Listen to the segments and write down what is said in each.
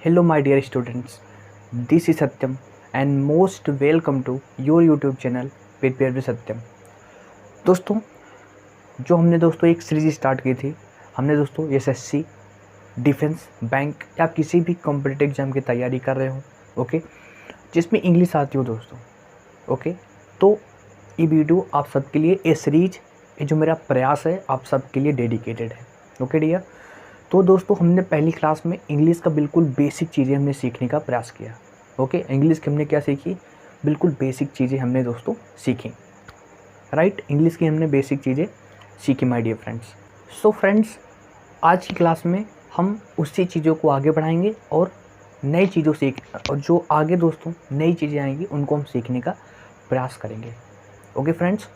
Hello, my dear students. This is Satyam, and most welcome to your YouTube channel Prepare with Satyam. दोस्तों, जो हमने दोस्तों एक series start की थी, हमने दोस्तों एसएससी, डिफेंस, बैंक या किसी भी कॉम्पिटिटिव एग्जाम की तैयारी कर रहे हो, ओके, जिसमें इंग्लिश आती हो दोस्तों, ओके, तो ये वीडियो आप सबके लिए, ये सीरीज, ये जो मेरा प्रयास है आप सबके लिए डेडिकेटेड है, ओके डियर। तो दोस्तों हमने पहली क्लास में इंग्लिश का बिल्कुल बेसिक चीज़ें हमने सीखने का प्रयास किया, ओके। इंग्लिश की हमने क्या सीखी, बिल्कुल बेसिक चीज़ें हमने दोस्तों सीखी, राइट। इंग्लिश की हमने बेसिक चीज़ें सीखी my dear friends. So friends, आज की क्लास में हम उसी चीज़ों को आगे बढ़ाएंगे और नई चीज़ों और जो आगे दोस्तों नई चीज़ें आएंगी उनको हम सीखने का प्रयास करेंगे, okay friends.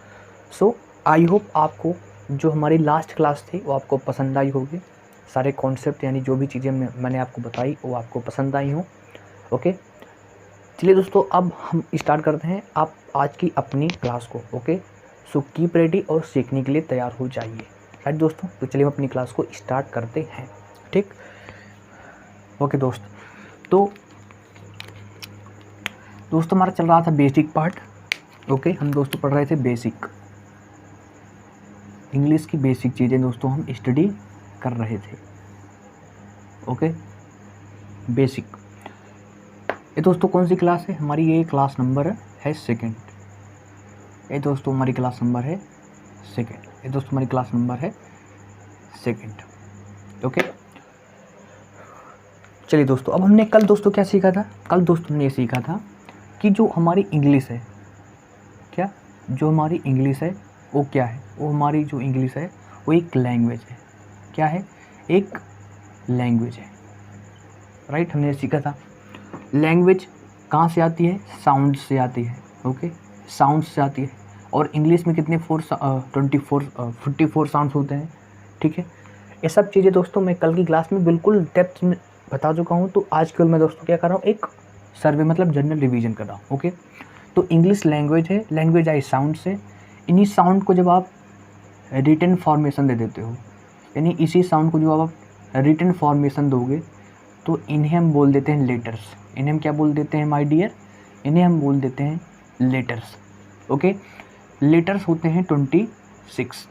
So I hope आपको जो हमारी लास्ट क्लास थी वो आपको पसंद आई होगी, सारे कॉन्सेप्ट यानी जो भी चीज़ें मैंने आपको बताई वो आपको पसंद आई हों, ओके। चलिए दोस्तों, अब हम स्टार्ट करते हैं आप आज की अपनी क्लास को, ओके। सो कीप रेडी और सीखने के लिए तैयार हो जाइए, राइट दोस्तों। तो चलिए हम अपनी क्लास को स्टार्ट करते हैं, ठीक, ओके दोस्त। तो दोस्तों हमारा चल रहा था बेसिक पार्ट, ओके। हम दोस्तों पढ़ रहे थे बेसिक इंग्लिश की बेसिक चीज़ें दोस्तों हम स्टडी कर रहे थे, ओके। बेसिक, ये दोस्तों कौन सी क्लास है हमारी, ये क्लास नंबर है सेकंड। ये दोस्तों हमारी क्लास नंबर है सेकंड, ये दोस्तों हमारी क्लास नंबर है सेकंड, ओके। चलिए दोस्तों, अब हमने कल दोस्तों क्या सीखा था, कल दोस्तों हमने ये सीखा था कि जो हमारी इंग्लिश है, क्या, जो हमारी इंग्लिश है वो क्या है, वो हमारी जो इंग्लिश है वो एक लैंग्वेज है, क्या है, एक लैंग्वेज है, राइट। हमने सीखा था लैंग्वेज कहाँ से आती है, साउंड से आती है, ओके, साउंड से आती है। और इंग्लिश में कितने 44 साउंड्स होते हैं, ठीक है। ये सब चीज़ें दोस्तों मैं कल की क्लास में बिल्कुल डेप्थ में बता चुका हूँ। तो आज कल मैं दोस्तों क्या कर रहा हूँ, एक सर्वे मतलब जनरल रिवीजन कर रहा हूँ, ओके। तो इंग्लिश लैंग्वेज है, लैंग्वेज आई साउंड से। इन्हीं साउंड को जब आप रिटन फॉर्मेशन दे देते हो, यानी इसी साउंड को जो आप रिटन फॉर्मेशन दोगे तो इन्हें हम बोल देते हैं लेटर्स। इन्हें हम क्या बोल देते हैं माय डियर, इन्हें हम बोल देते हैं लेटर्स, ओके। लेटर्स होते हैं 26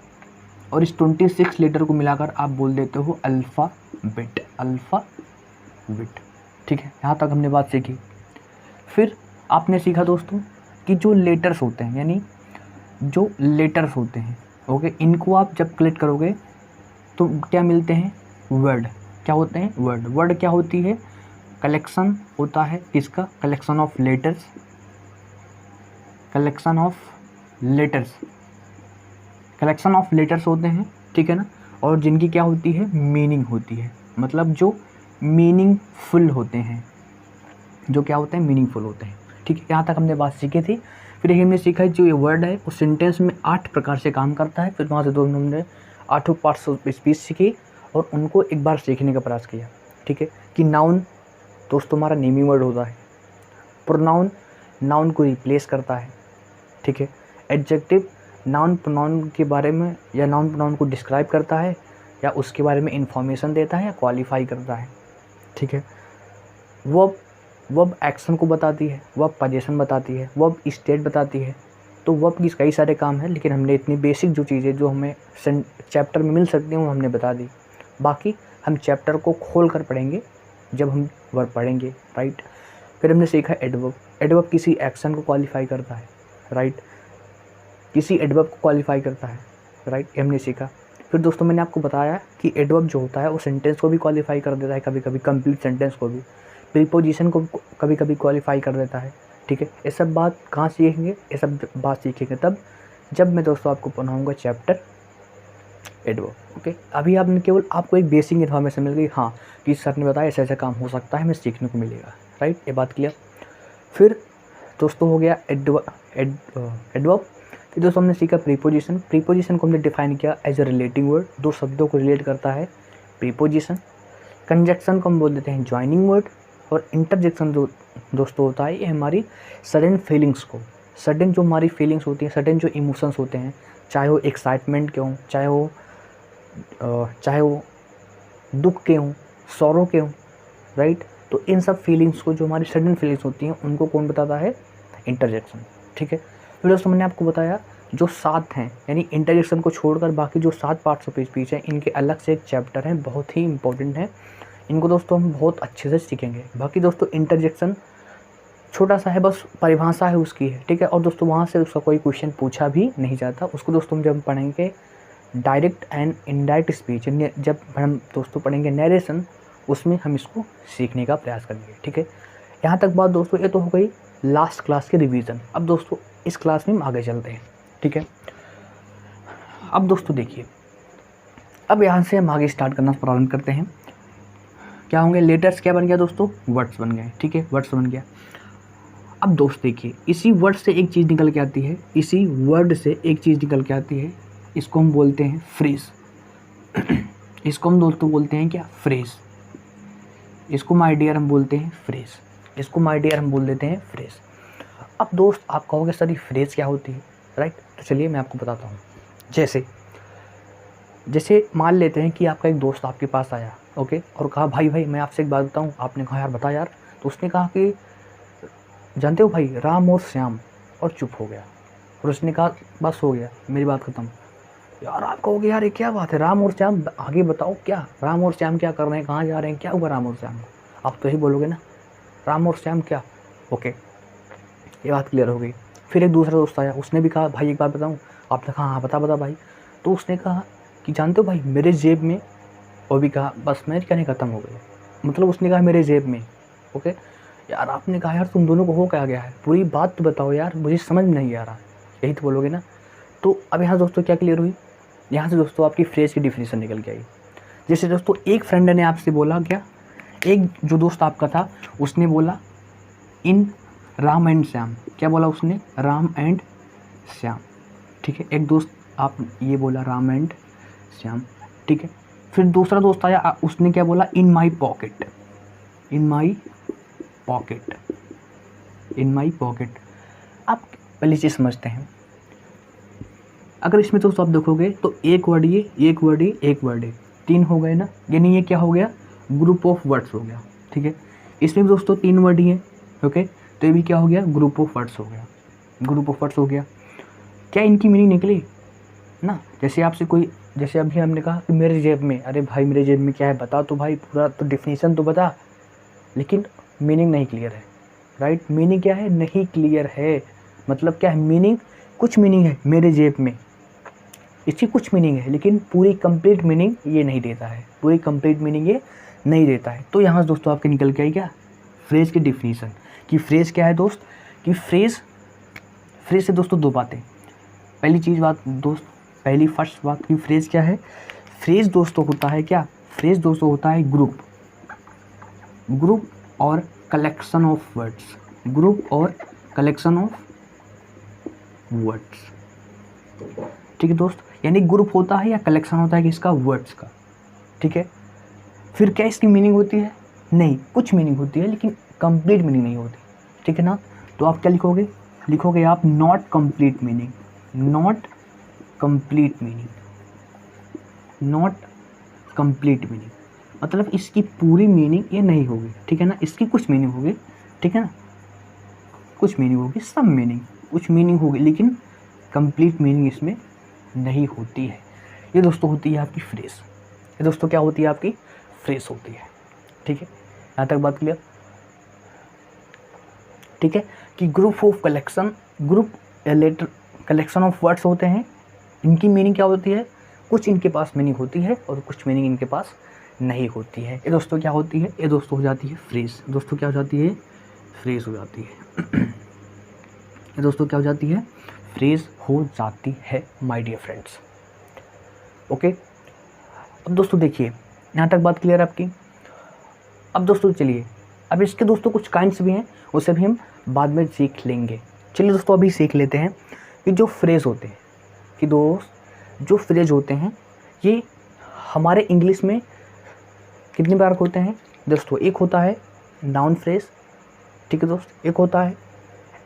और इस 26 लेटर को मिलाकर आप बोल देते हो अल्फ़ाबेट, अल्फ़ाबेट, ठीक है। यहाँ तक हमने बात सीखी। फिर आपने सीखा दोस्तों कि जो लेटर्स होते हैं, यानी जो लेटर्स होते हैं, ओके, इनको आप जब कलेक्ट करोगे तो क्या मिलते हैं, वर्ड। क्या होते हैं, वर्ड। वर्ड क्या होती है, कलेक्शन होता है किसका, collection of letters, collection of letters, collection of letters होते हैं, ठीक है ना। और जिनकी क्या होती है, मीनिंग होती है, मतलब जो मीनिंगफुल होते हैं, जो क्या होते हैं, मीनिंगफुल होते हैं, ठीक है। यहाँ तक हमने बात सीखी थी। फिर हमने सीखा है जो ये वर्ड है वो सेंटेंस में 8 प्रकार से काम करता है। फिर वहाँ से दोनों हमने 8 पार्ट्स ऑफ स्पीच सीखी और उनको एक बार सीखने का प्रयास किया, ठीक है। कि नाउन दोस्तों हमारा नेमी वर्ड होता है, प्रोनाउन नाउन को रिप्लेस करता है, ठीक है। एडजेक्टिव नाउन प्रोनाउन के बारे में या नाउन प्रोनाउन को डिस्क्राइब करता है या उसके बारे में इंफॉर्मेशन देता है या क्वालिफाई करता है, ठीक है। वर्ब एक्शन को बताती है, वर्ब पोजीशन बताती है, वर्ब स्टेट बताती है। तो वर्ब की कई सारे काम हैं, लेकिन हमने इतनी बेसिक जो चीज़ें जो हमें चैप्टर में मिल सकती हैं वो हमने बता दी। बाकी हम चैप्टर को खोल कर पढ़ेंगे जब हम वर्ब पढ़ेंगे, राइट। फिर हमने सीखा एडवर्ब। एडवर्ब किसी एक्शन को क्वालिफाई करता है, राइट, किसी एडवर्ब को क्वालिफाई करता है, राइट, ये हमने सीखा। फिर दोस्तों मैंने आपको बताया कि एडवर्ब जो होता है वो सेंटेंस को भी क्वालिफाई कर देता है, कभी कभी कंप्लीट सेंटेंस को भी, प्रीपोजिशन को कभी कभी क्वालिफाई कर देता है, ठीक है। ये सब बात कहाँ सीखेंगे, ये सब बात सीखेंगे तब जब मैं दोस्तों आपको पढ़ाऊँगा चैप्टर एडवर्ब, ओके। अभी आपने केवल आपको एक बेसिक इन्फॉर्मेशन मिल गई, हाँ, कि सर ने बताया ऐसा ऐसा काम हो सकता है, हमें सीखने को मिलेगा, राइट, ये बात क्लियर। फिर दोस्तों हो गया एडवर्ब। फिर दोस्तों हमने सीखा प्रीपोजिशन। प्रीपोजिशन को हमने डिफाइन किया एज अ रिलेटिंग वर्ड, दो शब्दों को रिलेट करता है प्रीपोजिशन। कंजक्शन को हम बोल देते हैं ज्वाइनिंग वर्ड। और इंटरजेक्शन जो दोस्तों होता है ये हमारी सडन फीलिंग्स को, सडन जो हमारी फीलिंग्स होती हैं, सडन जो इमोशंस होते हैं, चाहे वो एक्साइटमेंट के हों, चाहे वो दुख के हों, सौरों के हों, राइट, तो इन सब फीलिंग्स को, जो हमारी सडन फीलिंग्स होती हैं, उनको कौन बताता है? इंटरजेक्शन। ठीक है, तो दोस्तों मैंने आपको बताया जो 7 हैं, यानी इंटरजेक्शन को छोड़कर बाकी जो 7 पार्ट्स ऑफ स्पीच हैं, इनके अलग से एक चैप्टर है, बहुत ही इंपॉर्टेंट है। इनको दोस्तों हम बहुत अच्छे से सीखेंगे। बाकी दोस्तों इंटरजेक्शन छोटा सा है, बस परिभाषा है उसकी है, ठीक है। और दोस्तों वहाँ से उसका कोई क्वेश्चन पूछा भी नहीं जाता। उसको दोस्तों हम जब पढ़ेंगे डायरेक्ट एंड इनडायरेक्ट स्पीच, जब हम दोस्तों पढ़ेंगे नरेशन, उसमें हम इसको सीखने का प्रयास करेंगे। ठीक है, यहाँ तक बात दोस्तों, ये तो हो गई लास्ट क्लास की रिवीजन। अब दोस्तों इस क्लास में हम आगे चलते हैं। ठीक है, अब दोस्तों देखिए, अब यहाँ से हम आगे स्टार्ट करना प्रारंभ करते हैं। क्या होंगे? लेटर्स क्या बन गया दोस्तों? वर्ड्स बन गए। ठीक है, वर्ड्स बन गया। अब दोस्त देखिए, इसी वर्ड से एक चीज़ निकल के आती है, इसी वर्ड से एक चीज़ निकल के आती है, इसको हम बोलते हैं फ्रेज। इसको हम दोस्तों बोलते हैं क्या? फ्रेज। इसको माय डियर हम बोलते हैं फ्रेज। इसको माय डियर हम बोल देते हैं फ्रेज। अब दोस्त आप कहोगे सर ये फ्रेज क्या होती है, राइट? तो चलिए मैं आपको बताता हूँ। जैसे मान लेते हैं कि आपका एक दोस्त आपके पास आया, ओके, और कहा भाई मैं आपसे एक बात बताऊँ। आपने कहा यार बता यार। तो उसने कहा कि जानते हो भाई, राम और श्याम, और चुप हो गया। और उसने कहा बस हो गया, मेरी बात ख़त्म। यार आप कहोगे यार ये क्या बात है, राम और श्याम, आगे बताओ क्या राम और श्याम क्या कर रहे हैं, कहाँ जा रहे हैं, क्या हुआ राम और श्याम को? आप तो यही बोलोगे ना, राम और श्याम क्या? ओके, ये बात क्लियर हो गई। फिर एक दूसरा दोस्त आया, उसने भी कहा भाई एक बात बताऊँ। आपने कहा हाँ बता भाई। तो उसने कहा कि जानते हो भाई मेरे जेब में, वो भी कहा बस मेरे कहने ख़त्म हो गए, मतलब उसने कहा मेरे जेब में। ओके, यार आपने कहा यार तुम दोनों को हो क्या गया है, पूरी बात तो बताओ यार, मुझे समझ में नहीं आ रहा। यही तो बोलोगे ना। तो अब यहाँ दोस्तों क्या क्लियर हुई? यहाँ से दोस्तों आपकी फ्रेज की डिफिनीशन निकल के आई। जैसे दोस्तों एक फ्रेंड ने आपसे बोला, क्या, एक जो दोस्त आपका था उसने बोला इन राम एंड श्याम। क्या बोला उसने? राम एंड श्याम। ठीक है, एक दोस्त आप ये बोला राम एंड श्याम। ठीक है, फिर दूसरा दोस्त आया, उसने क्या बोला? In my pocket. In my pocket. In my pocket. आप पहले चीज़ समझते हैं, अगर इसमें दोस्तों आप देखोगे तो एक वर्ड ये, एक वर्ड ये, एक वर्ड ये, 3 हो गए ना, यानी ये क्या हो गया? ग्रुप ऑफ वर्ड्स हो गया। ठीक है, इसमें भी दोस्तों 3 वर्ड ही हैं। ओके, तो ये भी क्या हो गया? ग्रुप ऑफ वर्ड्स हो गया। ग्रुप ऑफ वर्ड्स हो गया। क्या इनकी मीनिंग निकली ना? जैसे आपसे कोई, जैसे अभी हमने कहा कि मेरे जेब में, अरे भाई मेरे जेब में क्या है बता तो भाई, पूरा तो डिफिनीशन तो बता, लेकिन मीनिंग नहीं क्लियर है, राइट? मीनिंग क्या है? नहीं क्लियर है। मतलब क्या है मीनिंग? कुछ मीनिंग है मेरे जेब में, इसकी कुछ मीनिंग है, लेकिन पूरी कंप्लीट मीनिंग ये नहीं देता है। पूरी कंप्लीट मीनिंग ये नहीं देता है। तो यहाँ दोस्तों आपके निकल के आई क्या? फ्रेज की डिफिनीशन। कि फ्रेज क्या है दोस्त? कि फ्रेज से दोस्तों 2 बातें। पहली चीज़ बात दोस्त, पहली फर्स्ट बात कि फ्रेज क्या है? फ्रेज दोस्तों होता है क्या? फ्रेज दोस्तों होता है ग्रुप और कलेक्शन ऑफ वर्ड्स। ग्रुप और कलेक्शन ऑफ वर्ड्स। ठीक है दोस्त, यानी ग्रुप होता है या कलेक्शन होता है किसका? वर्ड्स का। ठीक है, फिर क्या इसकी मीनिंग होती है? नहीं, कुछ मीनिंग होती है, लेकिन कंप्लीट मीनिंग नहीं होती। ठीक है ना? तो आप क्या लिखोगे? लिखोगे आप not complete meaning. Not complete meaning. Not complete meaning मतलब इसकी पूरी मीनिंग ये नहीं होगी। ठीक है ना? इसकी कुछ मीनिंग होगी। ठीक है ना? कुछ मीनिंग होगी, सम मीनिंग, कुछ मीनिंग होगी, लेकिन कंप्लीट मीनिंग इसमें नहीं होती है। ये दोस्तों होती है आपकी फ्रेज। ये दोस्तों क्या होती है? आपकी फ्रेज होती है। ठीक है, यहाँ तक बात क्लियर? ठीक है, कि group of collection, group letter collection of words होते हैं। इनकी मीनिंग क्या होती है? कुछ इनके पास मीनिंग होती है और कुछ मीनिंग इनके पास नहीं होती है। ये दोस्तों क्या होती है? ये दोस्तों हो जाती है फ्रेज। दोस्तों क्या हो जाती है? फ्रेज हो जाती है। ये दोस्तों क्या हो जाती है? फ्रेज हो जाती है माय डियर फ्रेंड्स। ओके, अब दोस्तों देखिए, यहाँ तक बात क्लियर है आपकी? अब दोस्तों चलिए, अब इसके दोस्तों कुछ काइंड्स भी हैं, उसे भी हम बाद में सीख लेंगे। चलिए दोस्तों अभी सीख लेते हैं कि जो फ्रेज होते हैं, कि दोस्त जो फ्रेज होते हैं ये हमारे इंग्लिश में कितने प्रकार के होते हैं दोस्तों? एक होता है नाउन फ्रेज, ठीक है दोस्त, एक होता है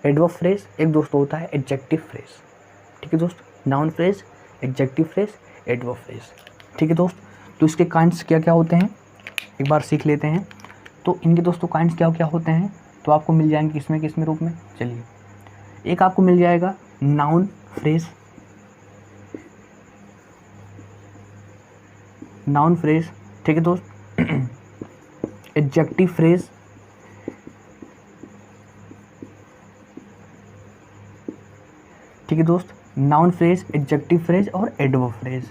एडवर्ब फ्रेज, एक दोस्तों होता है एडजेक्टिव फ्रेज। ठीक है दोस्त, noun phrase, adjective phrase, adverb phrase. ठीक है दोस्त, तो इसके काइंड्स क्या क्या होते हैं एक बार सीख लेते हैं। तो इनके दोस्तों काइंड्स क्या क्या होते हैं, तो आपको मिल जाएंगे किसमें रूप में। चलिए, एक आपको मिल जाएगा नाउन फ्रेज, नाउन फ्रेज, ठीक है दोस्त। एडजेक्टिव फ्रेज, ठीक है दोस्त, नाउन फ्रेज, एडजेक्टिव फ्रेज और एडवर्ब फ्रेज।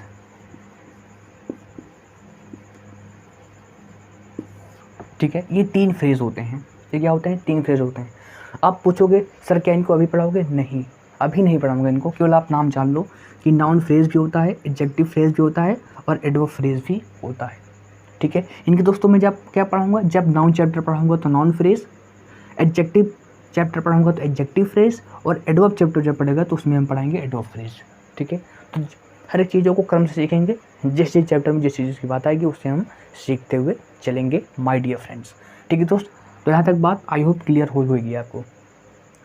ठीक है, ये 3 फ्रेज होते हैं। ये क्या होते हैं, 3 फ्रेज होते हैं। आप पूछोगे सर क्या इनको अभी पढ़ाओगे, नहीं अभी नहीं पढ़ाऊंगा इनको, केवल आप नाम जान लो कि नाउन फ्रेज भी होता है, एडजेक्टिव फ्रेज भी होता है और एडवर्ब फ्रेज भी होता है। ठीक है, इनके दोस्तों मैं जब क्या पढ़ाऊंगा, जब नाउन चैप्टर पढ़ाऊंगा तो नाउन फ्रेज, एडजेक्टिव चैप्टर पढ़ाऊंगा तो एडजेक्टिव फ्रेज और एडवर्ब चैप्टर जब पढ़ेगा तो उसमें हम पढ़ाएंगे एडवर्ब फ्रेज। ठीक है, तो हर एक चीज़ों को क्रम से सीखेंगे, जिस जिस चैप्टर में जिस चीज़ की बात आएगी उससे हम सीखते हुए चलेंगे माय डियर फ्रेंड्स। ठीक है दोस्त, तो यहाँ तक बात आई होप क्लियर हो गई आपको।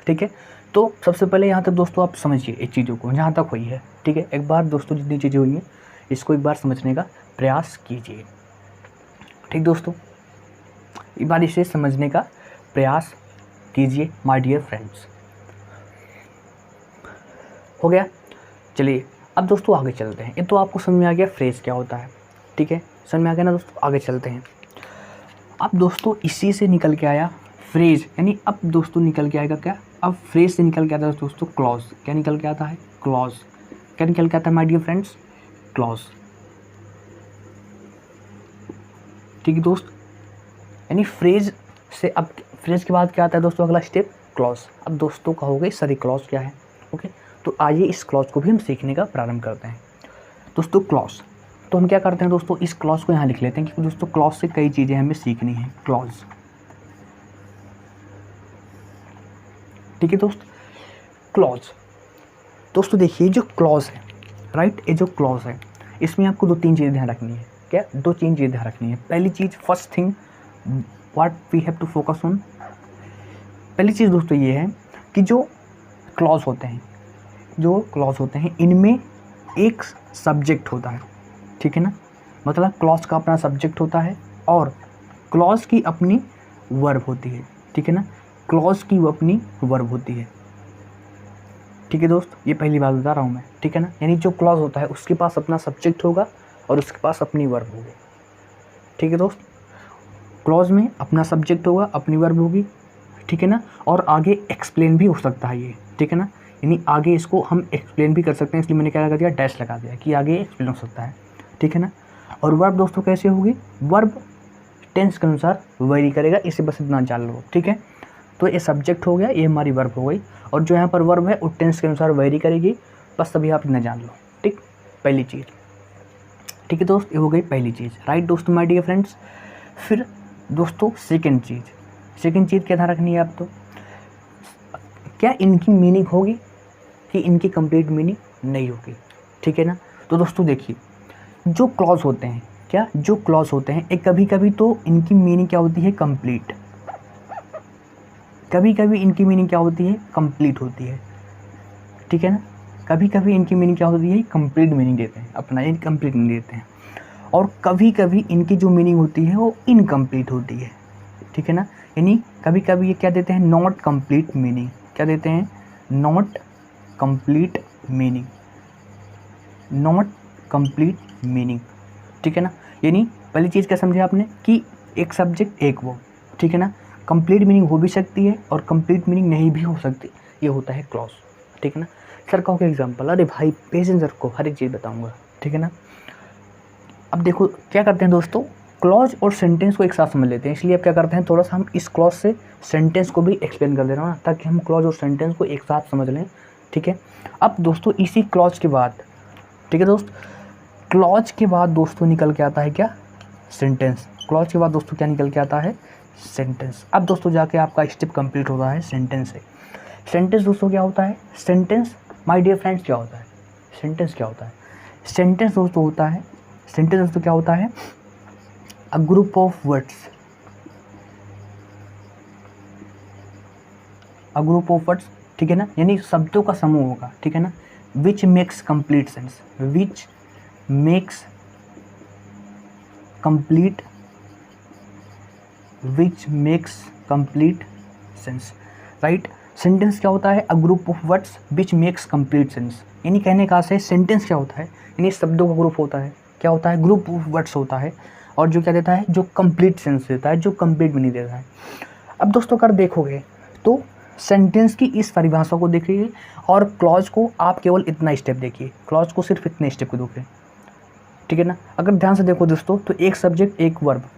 ठीक है, तो सबसे पहले यहाँ तक दोस्तों आप समझिए इस चीज़ों को, जहाँ तक हुई है। ठीक है, एक बार दोस्तों जितनी चीज़ें हुई हैं इसको एक बार समझने का प्रयास कीजिए। ठीक दोस्तों, एक बार इसे समझने का प्रयास कीजिए माय डियर फ्रेंड्स। हो गया, चलिए अब दोस्तों आगे चलते हैं। ये तो आपको समझ में आ गया फ्रेज क्या होता है। ठीक है, समझ में आ गया ना दोस्तों, आगे चलते हैं। अब दोस्तों इसी से निकल के आया फ्रेज, यानी अब दोस्तों निकल के आएगा क्या, अब फ्रेज से निकल के आता है दोस्तों क्लॉज। क्या निकल के आता है, क्लॉज। क्या निकल के आता है माय डियर फ्रेंड्स, क्लॉज। ठीक है दोस्त, यानी फ्रेज से अब फ्रेज के बाद क्या आता है दोस्तों, अगला स्टेप क्लॉज। अब दोस्तों कहोगे सर ये क्लॉज क्या है। ओके, तो आइए इस क्लॉज को भी हम सीखने का प्रारंभ करते हैं। दोस्तों क्लॉज, तो हम क्या करते हैं दोस्तों, इस क्लॉज को यहाँ लिख लेते हैं क्योंकि दोस्तों क्लॉज से कई चीज़ें हमें सीखनी है। क्लॉज, ठीक है दोस्त, क्लॉज। दोस्तों देखिए जो क्लॉज है, राइट, ये जो क्लॉज है इसमें आपको 2-3 चीज़ें ध्यान रखनी है। क्या, 2-3 चीज़ें ध्यान रखनी है। पहली चीज़, first thing what we have to focus on, पहली चीज़ दोस्तों ये है कि जो क्लॉज होते हैं, जो क्लॉज होते हैं इनमें एक सब्जेक्ट होता है। ठीक है ना, मतलब क्लॉज का अपना सब्जेक्ट होता है और क्लॉज की अपनी वर्ब होती है। ठीक है ना, क्लॉज की वो अपनी वर्ब होती है। ठीक है दोस्त, ये पहली बात बता रहा हूँ मैं। ठीक है ना, यानी जो क्लॉज होता है उसके पास अपना सब्जेक्ट होगा और उसके पास अपनी वर्ब होगी। ठीक है दोस्त, क्लॉज में अपना सब्जेक्ट होगा, अपनी वर्ब होगी। ठीक है ना, और आगे एक्सप्लेन भी हो सकता है ये। ठीक है ना, यानी आगे इसको हम एक्सप्लेन भी कर सकते हैं, इसलिए मैंने क्या लगा दिया, डैश लगा दिया कि आगे एक्सप्लेन हो सकता है। ठीक है ना, और वर्ब दोस्तों कैसे होगी, वर्ब टेंस के अनुसार वेरी करेगा, इसे बस इतना जान लो। ठीक है, तो ये सब्जेक्ट हो गया, ये हमारी वर्ब हो गई, और जो यहाँ पर वर्ब है वो टेंस के अनुसार वेरी करेगी, बस तभी आप इतना जान लो। ठीक, पहली चीज़। ठीक है दोस्त, ये हो गई पहली चीज़, राइट दोस्तों माय डियर फ्रेंड्स। फिर दोस्तों सेकंड चीज़ क्या ध्यान रखनी है आप, तो क्या इनकी मीनिंग होगी कि इनकी कंप्लीट मीनिंग नहीं होगी। ठीक है ना, तो दोस्तों देखिए जो क्लॉज होते हैं, क्या जो क्लॉज होते हैं एक कभी कभी तो इनकी मीनिंग क्या होती है, कंप्लीट। कभी कभी इनकी मीनिंग क्या होती है, कंप्लीट होती है। ठीक है ना, कभी कभी इनकी मीनिंग क्या होती है, कंप्लीट मीनिंग देते हैं, अपना इनकम्प्लीट मीनिंग देते हैं। और कभी कभी इनकी जो मीनिंग होती है वो इनकम्प्लीट होती है। ठीक है ना, यानी कभी कभी ये क्या देते हैं, नॉट कंप्लीट मीनिंग। क्या देते हैं, not complete meaning, not complete meaning. ठीक है ना, यानी पहली चीज़ क्या समझे आपने कि एक सब्जेक्ट एक वो। ठीक है ना, कंप्लीट मीनिंग हो भी सकती है और कंप्लीट मीनिंग नहीं भी हो सकती, ये होता है क्लॉज। ठीक है ना, सर कहो क्या एग्जाम्पल, अरे भाई पेशेंस रखो, हर एक चीज़ बताऊँगा। ठीक है ना, अब देखो क्या करते हैं दोस्तों, क्लॉज और सेंटेंस को एक साथ समझ लेते हैं, इसलिए अब क्या करते हैं, थोड़ा सा हम इस क्लॉज से सेंटेंस को भी एक्सप्लेन कर दे रहा हूँ ना, ताकि हम क्लॉज और सेंटेंस को एक साथ समझ लें। ठीक है, अब दोस्तों इसी क्लॉज के बाद, ठीक है दोस्त, क्लॉज के बाद दोस्तों निकल के आता है क्या, सेंटेंस। क्लॉज के बाद दोस्तों क्या निकल के आता है, सेंटेंस। अब दोस्तों जाके आपका स्टेप कंप्लीट होता है सेंटेंस से। सेंटेंस दोस्तों क्या होता है, सेंटेंस माय डियर फ्रेंड्स क्या होता है, सेंटेंस क्या होता है, सेंटेंस दोस्तों होता है, सेंटेंस दोस्तों क्या होता है, a group of words, a group of words. ठीक है ना, यानी शब्दों का समूह होगा। ठीक है ना, which makes complete sense, which makes complete which makes complete sense, right. Sentence क्या होता है? A group of words which makes complete sense. यानी कहने का से सेंटेंस क्या होता है? यानी शब्दों का ग्रुप होता है। क्या होता है? ग्रुप ऑफ वर्ड्स होता है, और जो क्या देता है? जो कंप्लीट सेंस देता है, जो कंप्लीट मीनिंग देता है। अब दोस्तों अगर देखोगे तो सेंटेंस की इस परिभाषा को देखिए, और क्लॉज को आप केवल इतना स्टेप देखिए, क्लॉज को सिर्फ इतने स्टेप को देखिए, ठीक है ना। अगर ध्यान से देखो दोस्तों, तो एक सब्जेक्ट एक वर्ब,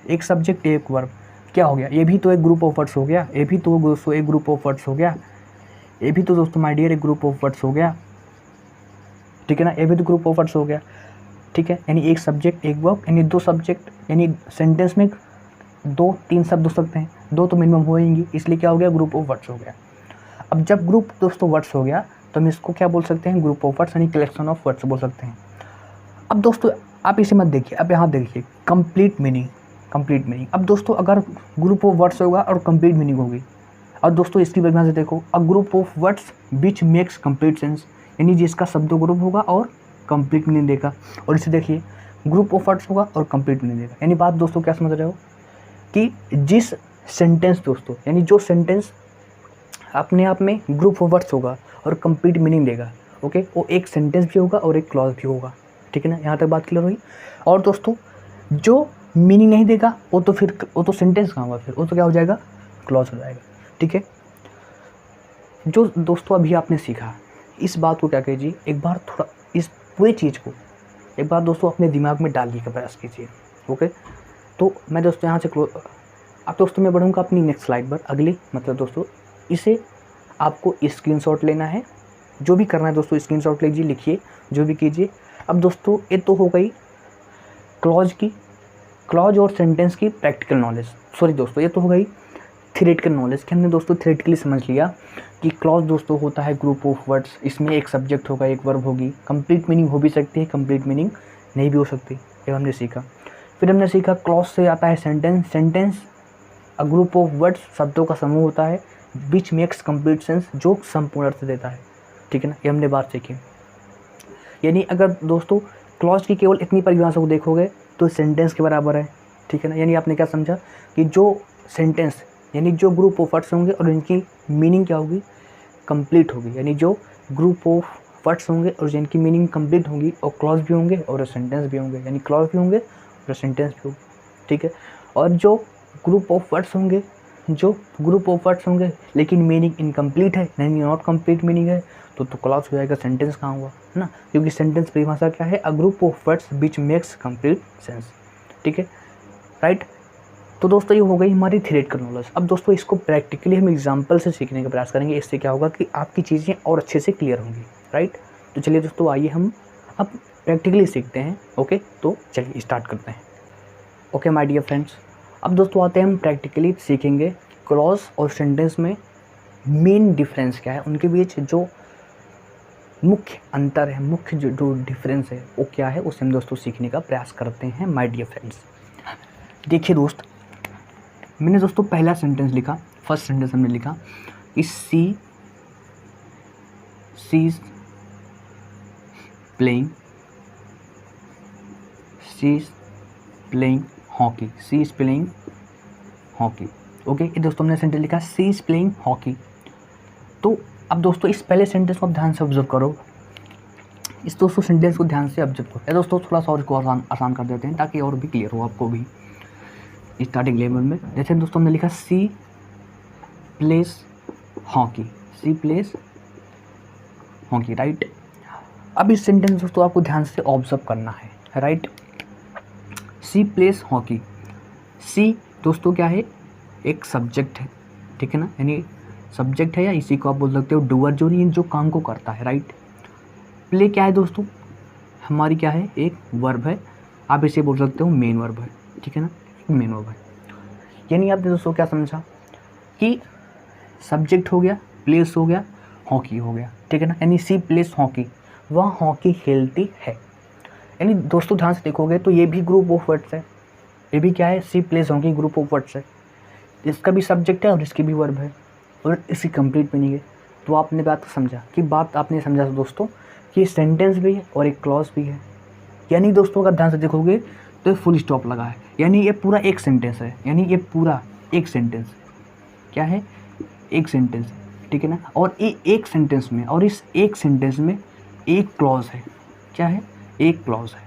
एक सब्जेक्ट एक वर्ब, क्या हो गया? ये भी तो एक ग्रुप ऑफ वर्ड्स हो गया, ये भी तो दोस्तों एक ग्रुप ऑफ वर्ड्स हो गया, ये भी तो दोस्तों माय डियर एक ग्रुप ऑफ वर्ड्स हो गया, ठीक है ना। ये भी तो ग्रुप ऑफ वर्ड्स हो गया, ठीक है। यानी एक सब्जेक्ट एक वर्ब, यानी दो सब्जेक्ट, यानी सेंटेंस में दो तीन शब्द हो सकते हैं, दो तो मिनिमम होएंगी, इसलिए क्या हो गया? ग्रुप ऑफ वर्ड्स हो गया। अब जब ग्रुप दोस्तों वर्ड्स हो गया तो हम इसको क्या बोल सकते हैं? ग्रुप ऑफ वर्ड्स, यानी कलेक्शन ऑफ वर्ड्स बोल सकते हैं। अब दोस्तों आप इसे मत देखिए, अब यहाँ देखिए कंप्लीट मीनिंग, कंप्लीट मीनिंग। अब दोस्तों अगर ग्रुप ऑफ वर्ड्स होगा और कंप्लीट मीनिंग होगी, और दोस्तों इसकी वजह से देखो, a group of words which makes complete sense, यानी जिसका शब्दों ग्रुप होगा और कंप्लीट मीनिंग देगा। और इसे देखिए ग्रुप ऑफ वर्ड्स होगा और कंप्लीट मीनिंग देगा, यानी बात दोस्तों क्या समझ रहे हो कि जिस सेंटेंस दोस्तों, यानी जो सेंटेंस अपने आप में ग्रुप ऑफ वर्ड्स होगा और कंप्लीट मीनिंग देगा, ओके, वो एक सेंटेंस भी होगा और एक क्लॉज भी होगा, ठीक है ना। यहाँ तक बात क्लियर हुई। और दोस्तों जो मीनिंग नहीं देगा वो तो सेंटेंस कहाँ होगा, फिर वो तो क्या हो जाएगा? क्लॉज हो जाएगा, ठीक है। जो दोस्तों अभी आपने सीखा, इस बात को क्या कीजिए, एक बार थोड़ा इस पूरी चीज़ को एक बार दोस्तों अपने दिमाग में डालने का प्रयास कीजिए, ओके। तो मैं दोस्तों यहाँ से अब दोस्तों मैं बढ़ूँगा अपनी नेक्स्ट स्लाइड पर, अगली, मतलब दोस्तों इसे आपको स्क्रीनशॉट लेना है, जो भी करना है दोस्तों स्क्रीनशॉट लीजिए, लिखिए, जो भी कीजिए। अब दोस्तों ये तो हो गई क्लॉज और सेंटेंस की प्रैक्टिकल नॉलेज, सॉरी दोस्तों ये तो हो गई थ्योरेटिकल नॉलेज, कि हमने दोस्तों थ्योरेटिकली समझ लिया कि क्लॉज दोस्तों होता है ग्रुप ऑफ वर्ड्स, इसमें एक सब्जेक्ट होगा एक वर्ब होगी, कंप्लीट मीनिंग हो भी सकती है, कंप्लीट मीनिंग नहीं भी हो सकती, ये हमने सीखा। फिर हमने सीखा क्लॉज से आता है sentence, sentence a group of words, शब्दों का समूह होता है, विच मेक्स कंप्लीट सेंस, जो संपूर्ण अर्थ देता है, ठीक है ना। ये हमने बात सीखी। यानी अगर दोस्तों क्लॉज की केवल इतनी परिभाषा को देखोगे तो सेंटेंस के बराबर है, ठीक है ना। यानी आपने क्या समझा कि जो सेंटेंस, यानी जो ग्रुप ऑफ वर्ड्स होंगे और इनकी मीनिंग क्या होगी? कंप्लीट होगी, यानी जो ग्रुप ऑफ वर्ड्स होंगे और जिनकी मीनिंग कंप्लीट होगी, और क्लॉज भी होंगे और सेंटेंस भी होंगे, यानी क्लॉज भी होंगे और सेंटेंस भी होंगे, ठीक है। और जो ग्रुप ऑफ वर्ड्स होंगे लेकिन मीनिंग इनकम्प्लीट है, यानी नॉट कंप्लीट मीनिंग है, तो क्लॉज हो जाएगा, सेंटेंस कहाँ हुआ, है ना। क्योंकि सेंटेंस परिभाषा क्या है? A group of words which makes complete sense, ठीक है, राइट। तो दोस्तों ये हो गई हमारी थ्योरेटिकल नॉलेज। अब दोस्तों इसको प्रैक्टिकली हम एग्जांपल से सीखने का प्रयास करेंगे, इससे क्या होगा कि आपकी चीज़ें और अच्छे से क्लियर होंगी, राइट। तो चलिए दोस्तों आइए हम अब प्रैक्टिकली सीखते हैं, ओके। तो चलिए स्टार्ट करते हैं, ओके माय डियर फ्रेंड्स। अब दोस्तों आते हैं हम प्रैक्टिकली सीखेंगे क्लॉज और सेंटेंस में मेन डिफरेंस क्या है, उनके बीच जो मुख्य अंतर है, मुख्य जो डिफरेंस है वो क्या है, उसे हम दोस्तों सीखने का प्रयास करते हैं माय डियर फ्रेंड्स। देखिए दोस्त, मैंने दोस्तों पहला सेंटेंस लिखा, फर्स्ट सेंटेंस हमने लिखा कि she is playing hockey, she is playing hockey, okay. ये दोस्तों हमने सेंटेंस लिखा सी इज प्लेइंग हॉकी। तो अब दोस्तों इस पहले सेंटेंस को आप ध्यान से ऑब्जर्व करो, इस दोस्तों सेंटेंस को ध्यान से ऑब्जर्व करो। दोस्तों थोड़ा सा और इसको आसान कर देते हैं ताकि और भी क्लियर हो आपको भी स्टार्टिंग लेवल में। जैसे दोस्तों हमने लिखा सी प्लेस हॉकी, राइट। अब इस सेंटेंस दोस्तों आपको ध्यान से ऑब्जर्व करना है, राइट। सी प्लेस हॉकी, सी दोस्तों क्या है? एक सब्जेक्ट है, ठीक है ना, यानी सब्जेक्ट है, या इसी को आप बोल सकते हो डूअर, जो काम को करता है, राइट। प्ले क्या है दोस्तों? हमारी क्या है? एक वर्ब है, आप इसे बोल सकते हो मेन वर्ब है, ठीक है ना, मेन वर्ब है। यानी आपने दोस्तों क्या समझा कि सब्जेक्ट हो गया, प्लेस हो गया, हॉकी हो गया, ठीक है ना। यानी सी प्लेस हॉकी, वह हॉकी खेलती है। यानी दोस्तों ध्यान से देखोगे तो ये भी ग्रुप ऑफ वर्ड्स है, ये भी क्या है? She plays hockey group of words है, इसका भी सब्जेक्ट है और इसकी भी वर्ब है और इसकी कंप्लीट मीनिंग है। तो आपने बात समझा दोस्तों कि सेंटेंस भी है और एक क्लॉज भी है। यानी दोस्तों अगर ध्यान से देखोगे तो ये फुल स्टॉप लगा है, यानी ये पूरा एक सेंटेंस है, यानी ये पूरा एक सेंटेंस क्या है, एक सेंटेंस, ठीक है ना। और ये एक सेंटेंस में, और इस एक सेंटेंस में एक क्लॉज है, क्या है, एक क्लॉज है,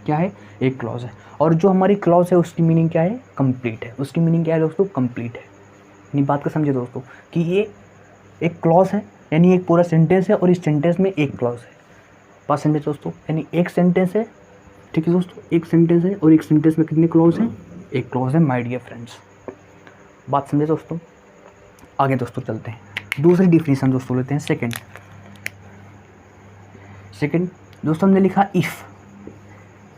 क्या है, एक क्लॉज है। और जो हमारी क्लॉज है उसकी मीनिंग क्या है, कंप्लीट है। उसकी मीनिंग क्या है दोस्तों, कंप्लीट है। यानी बात को समझे दोस्तों कि ये एक क्लॉज है, यानी एक पूरा सेंटेंस है और इस सेंटेंस में एक क्लॉज है। बात समझे दोस्तों, यानी एक सेंटेंस है, ठीक है दोस्तों, एक सेंटेंस है और एक सेंटेंस में कितने क्लॉज हैं, एक क्लॉज है माय डियर फ्रेंड्स। बात समझे दोस्तों। आगे दोस्तों चलते हैं, दूसरी डिफिनीशन दोस्तों लेते हैं। सेकंड दोस्तों हमने लिखा if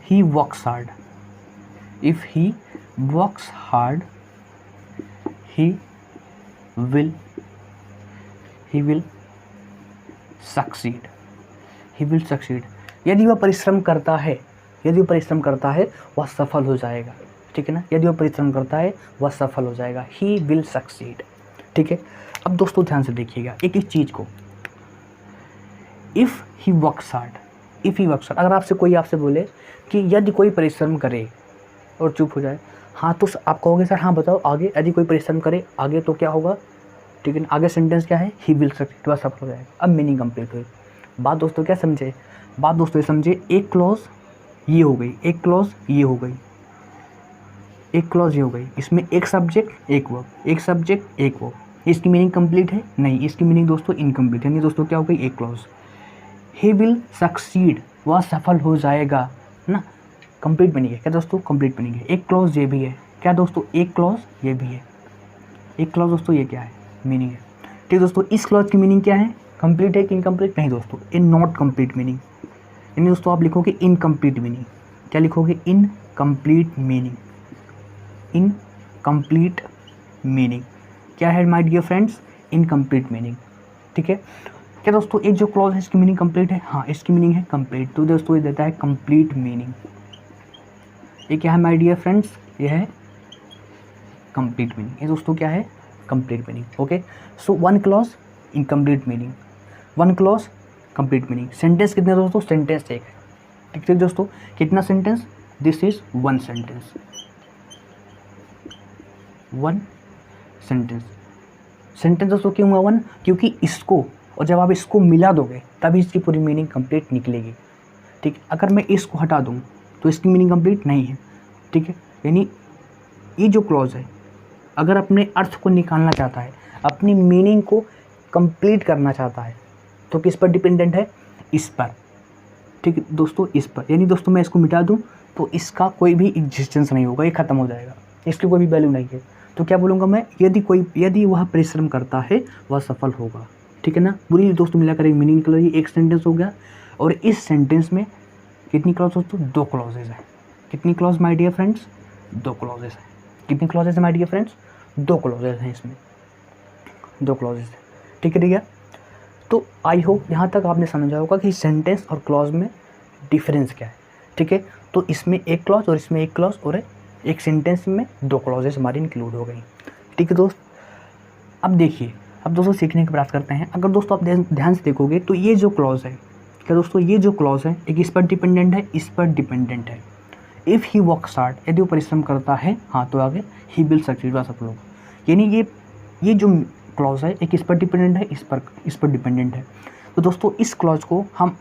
he works hard, if he works hard he will succeed, he will succeed. यदि वह परिश्रम करता है, यदि वह परिश्रम करता है वह सफल हो जाएगा, ठीक है ना। यदि वह परिश्रम करता है वह सफल हो जाएगा, ही विल सक्सीड, ठीक है। अब दोस्तों ध्यान से देखिएगा एक इस चीज़ को, if he works hard, if he works hard, अगर आपसे कोई आपसे बोले कि यदि कोई परिश्रम करे और चुप हो जाए, हाँ तो आप कहोगे सर हाँ बताओ आगे, यदि कोई परिश्रम करे आगे तो क्या होगा, ठीक है ना। आगे सेंटेंस क्या है, ही विल सक्सीड, वह सफल हो जाएगा। अब मीनिंग कंप्लीट हुई। बात दोस्तों क्या समझे, बात दोस्तों ये समझे, एक क्लॉज ये हो गई, एक क्लॉज ये हो गई, एक क्लॉज ये हो गई, इसमें एक सब्जेक्ट एक वर्ब, एक सब्जेक्ट एक वर्ब। इसकी मीनिंग कंप्लीट है, नहीं, इसकी मीनिंग दोस्तों इनकम्प्लीट है। यानी दोस्तों क्या हो गई, एक क्लॉज, ही विल सक्सीड, वह सफल हो जाएगा ना, कंप्लीट मीनिंग है क्या दोस्तों, कंप्लीट मीनिंग है। एक क्लॉज ये भी है क्या दोस्तों, एक क्लॉज ये भी है, एक क्लॉज दोस्तों ये क्या है, मीनिंग है, ठीक दोस्तों। इस क्लॉज की मीनिंग क्या है, कंप्लीट है कि इनकम्प्लीट, नहीं दोस्तों, इन नॉट कंप्लीट मीनिंग। यानी दोस्तों आप लिखोगे इनकम्प्लीट मीनिंग, क्या लिखोगे, इनकम्प्लीट मीनिंग, इनकम्प्लीट मीनिंग क्या है my dear friends, incomplete meaning, ठीक है। क्या दोस्तों एक जो क्लॉज है इसकी मीनिंग कंप्लीट है, हाँ इसकी मीनिंग है कंप्लीट, तो दोस्तों ये देता है कंप्लीट मीनिंग। ये क्या है माय डियर फ्रेंड्स, ये है कंप्लीट मीनिंग, ये दोस्तों क्या है, complete meaning, okay. So one clause incomplete meaning, one clause complete meaning. Sentence कितने दोस्तों, सेंटेंस एक है, ठीक है दोस्तों। कितना sentence, this is one sentence, one sentence. Sentence दोस्तों क्यों हुआ वन, क्योंकि इसको और जब आप इसको मिला दोगे तभी इसकी पूरी मीनिंग कंप्लीट निकलेगी, ठीक है। अगर मैं इसको हटा दूँ तो इसकी मीनिंग कंप्लीट नहीं है, ठीक है। यानी ये जो क्लॉज है अगर अपने अर्थ को निकालना चाहता है, अपनी मीनिंग को कंप्लीट करना चाहता है, तो किस पर डिपेंडेंट है, इस पर, ठीक है दोस्तों, इस पर। यानी दोस्तों मैं इसको मिटा दूं तो इसका कोई भी एग्जिस्टेंस नहीं होगा, ये खत्म हो जाएगा, इसकी कोई भी वैल्यू नहीं है। तो क्या बोलूँगा मैं, यदि वह परिश्रम करता है वह सफल होगा, ठीक है ना। पूरी दोस्तों मिलाकर एक मीनिंग निकल, एक सेंटेंस हो गया। और इस सेंटेंस में कितनी क्लॉज दोस्तों, दो क्लॉजेज हैं। कितनी क्लॉज माय डियर फ्रेंड्स, दो क्लॉजेज हैं। कितनी क्लॉजेज हैं माय डियर फ्रेंड्स, दो क्लॉजेज हैं इसमें, दो क्लॉजेज हैं, ठीक है, ठीक है। तो आई होप यहाँ तक आपने समझा होगा कि सेंटेंस और क्लॉज में डिफरेंस क्या है, ठीक है। तो इसमें एक क्लॉज और इसमें एक क्लॉज, और एक सेंटेंस में दो क्लॉजेस हमारी इंक्लूड हो गई, ठीक है दोस्त। अब देखिए, अब दोस्तों सीखने का प्रयास करते हैं। अगर दोस्तों आप ध्यान से देखोगे तो ये जो क्लॉज है, क्या दोस्तों ये जो क्लॉज है, एक इस पर डिपेंडेंट है, इस पर डिपेंडेंट है। इफ़ ही वर्क्स हार्ड, यदि वो परिश्रम करता है, हाँ तो आगे ही विल सक्सीड, वह सफल होगा। यानी ये जो क्लॉज है एक इस पर डिपेंडेंट है, इस पर डिपेंडेंट है। तो दोस्तों इस क्लॉज को हम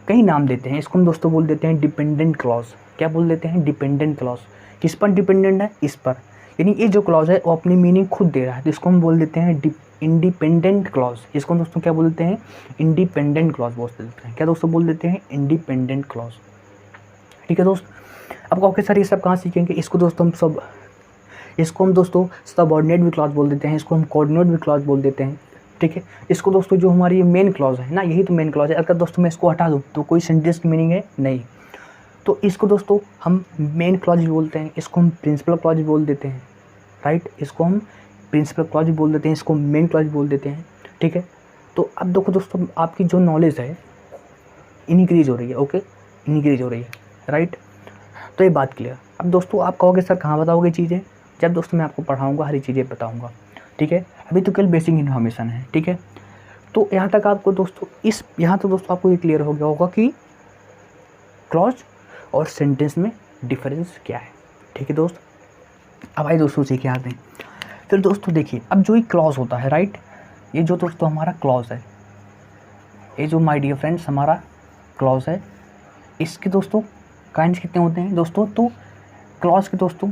कई नाम देते हैं, इसको हम दोस्तों बोल देते हैं डिपेंडेंट क्लॉज। क्या बोल देते हैं, डिपेंडेंट क्लॉज। किस पर डिपेंडेंट है, इस पर। यानी ये जो क्लॉज है वो अपनी मीनिंग खुद दे रहा है, तो इसको हम बोल देते हैं इंडिपेंडेंट क्लॉज। इसको हम दोस्तों क्या बोल देते हैं, इंडिपेंडेंट क्लॉज बोल देते हैं। क्या दोस्तों बोल देते हैं, इंडिपेंडेंट क्लॉज, ठीक है दोस्त। अब कहोगे सर ये सब कहाँ सीखेंगे, इसको हम दोस्तों सबऑर्डिनेट भी क्लॉज बोल देते हैं, इसको हम कोऑर्डिनेट भी क्लॉज बोल देते हैं, ठीक है। इसको दोस्तों जो हमारी ये मेन क्लॉज है ना, यही तो मेन क्लॉज है। अगर दोस्तों मैं इसको हटा दूँ तो कोई सेंटेंस की मीनिंग है नहीं, तो इसको दोस्तों हम मेन क्लॉज भी बोलते हैं, इसको हम प्रिंसिपल क्लॉज भी बोल देते हैं, राइट। इसको हम प्रिंसिपल क्लॉज भी बोल देते हैं, इसको मेन क्लॉज बोल देते हैं, ठीक है। तो अब देखो दोस्तों आपकी जो नॉलेज है इनक्रीज हो रही है, ओके, इनक्रीज हो रही है, राइट। तो ये बात क्लियर। अब दोस्तों आप कहोगे सर कहाँ बताओगे चीज़ें, जब दोस्तों मैं आपको पढ़ाऊँगा हर चीज़ें बताऊँगा, ठीक है। अभी तो केवल बेसिक इन्फॉर्मेशन है, ठीक है। तो यहाँ तक आपको दोस्तों यहाँ तो दोस्तों आपको ये क्लियर हो गया होगा कि क्लॉज और सेंटेंस में डिफरेंस क्या है। ठीक है दोस्त, अब आइए दोस्तों सीखे आते हैं। फिर दोस्तों देखिए, अब जो ये क्लॉज होता है, राइट, ये जो दोस्तों हमारा क्लॉज है, ये जो माय डियर फ्रेंड्स हमारा क्लॉज है, इसके दोस्तों काइंड्स कितने होते हैं दोस्तों। तो क्लॉज के दोस्तों